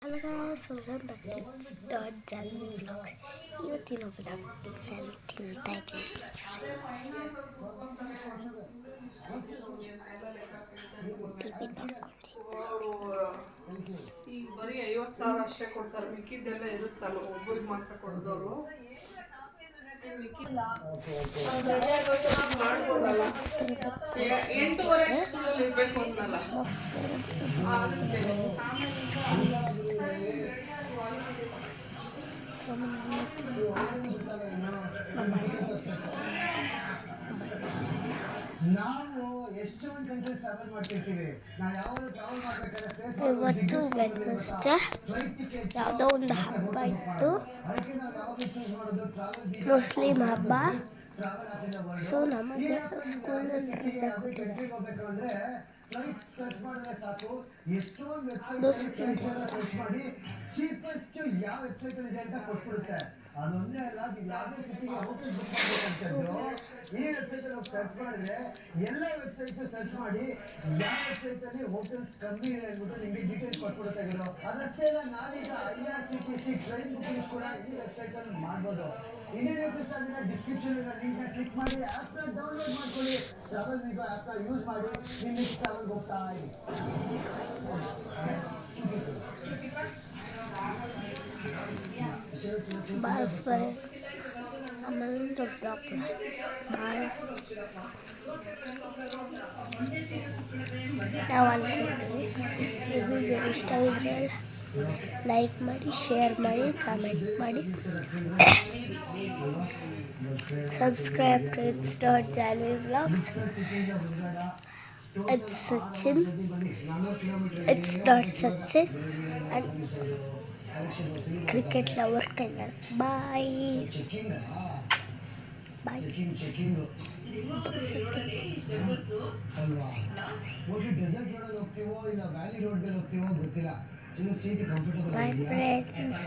Hello guys, welcome back to Janvi Vlogs. ಇವತ್ತಿನ vlog ನಾನು ತಿಂತಾ ಇದ್ದೀನಿ. ಟಿವಿ ಈಗ ಬರೀ 50,000 ಅಷ್ಟೇ ಕೊಡ್ತಾರೆ, ಮಿಕ್ಕಿದ್ದೆಲ್ಲ ಇರುತ್ತಲ್ಲ ಒಬ್ಬರಿಗೆ ಮಾತ್ರ ಕೊಡೋದವರು. ಮಾಡ್ಬೋದಲ್ಲ, 8:30 ಸ್ಕೂಲಲ್ಲಿ ಇರಬೇಕು ಅನ್ನಲ್ಲ. ನಾವು ಎಷ್ಟು ಕಂಟ್ರೀಸ್ ಟ್ರಾವೆಲ್ ಮಾಡ್ತಿರ್ತೀವಿ. ನಾವು ಯಾವಾಗ ಟ್ರಾವೆಲ್ ಮಾಡಬೇಕಾದ್ರೆ ಇವತ್ತು ವೆಡ್ನೆಸ್ಡೇ ಯಾವುದೋ ಒಂದು ಹಬ್ಬ ಇತ್ತು, ಮುಸ್ಲಿಂ ಹಬ್ಬ. ಸೊ ನಮಗೆ ಸ್ಕೂಲಲ್ಲಿ ರಜೆ ಕೊಟ್ಟಿದ್ದಾರೆ. ಫ್ಲೈಟ್ ಸರ್ಚ್ ಮಾಡಿದ್ರೆ ಸಾಕು, ಎಷ್ಟೊಂದು ವೆಬ್ಸೈಟ್ ಸರ್ಚ್ ಮಾಡಿ ಚೀಪೆಸ್ಟ್ ಯಾವ ವೆಬ್ಸೈಟ್ ಇದೆ ಅಂತ ಕೊಟ್ಬಿಡುತ್ತೆ. ಅದೊಂದೇ ಅಲ್ಲ, ನೀವು ಯಾವುದೇ ಸಿಟಿಗೆ ಹೋಟೆಲ್ ಬುಕ್ ಮಾಡಬೇಕಂತಂದ್ರು ಈ ವೆಬ್ಸೈಟ್ ಅಲ್ಲಿ ಹೋಗಿ ಸರ್ಚ್ ಮಾಡಿದ್ರೆ ಎಲ್ಲ ವೆಬ್ಸೈಟ್ ಸರ್ಚ್ ಮಾಡಿ ಯಾವ ವೆಬ್ಸೈಟ್ ಅಲ್ಲಿ ಹೋಟೆಲ್ಸ್ ಕಮ್ಮಿ ಇದೆ ಅಂದ್ಬಿಟ್ಟು ನಿಮಗೆ ಡೀಟೇಲ್ಸ್ ಕೊಟ್ಬಿಡುತ್ತೆ ಗುರು. ಅದಷ್ಟೇ ಅಲ್ಲ, ನಾವೀಗ IRCTC ಟ್ರೈನ್ ಬುಕಿಂಗ್ಸ್ ಕೂಡ ಈ ವೆಬ್ಸೈಟ್ ಅಲ್ಲಿ ಮಾಡ್ಬೋದು. ಇನ್ನೇನು ಇಂಟ್ರೆಸ್ಟ್ ಆಗಿದ್ರೆ ಡಿಸ್ಕ್ರಿಪ್ಷನ್ ಲಿಂಕ್ ಕ್ಲಿಕ್ ಮಾಡಿ ಆ್ಯಪ್ನ ಡೌನ್ಲೋಡ್ ಮಾಡ್ಕೊಳ್ಳಿ. ಟ್ರಾವೆಲ್ ಮೀಗೋ ಆ್ಯಪ್ನ ಯೂಸ್ ಮಾಡಿ ನಿಮ್ಮ ಟ್ರಾವೆಲ್ಗೆ ಹೋಗ್ತಾ ಇರಿ. Bye for ಆಮೇಲೆ ದೊಡ್ಡ ಬಾಯ್. ನಾವು ಅನ್ಕೊತೀವಿ ಈ ವಿಡಿಯೋ ಇಷ್ಟ ಇದ್ರೆ ಲೈಕ್ ಮಾಡಿ, ಶೇರ್ ಮಾಡಿ, ಕಾಮೆಂಟ್ ಮಾಡಿ, subscribe to Janvi Vlogs. It's Sachin. It's not Sachin. And cricket lover Kannada. Bye. Bye. Desert ರೋಡಲ್ಲಿ ಹೋಗ್ತೀವೋ ಇಲ್ಲ ವ್ಯಾಲಿ ರೋಡ್ ಮೇಲೆ ಹೋಗ್ತೀವೋ ಗೊತ್ತಿಲ್ಲ. My friends.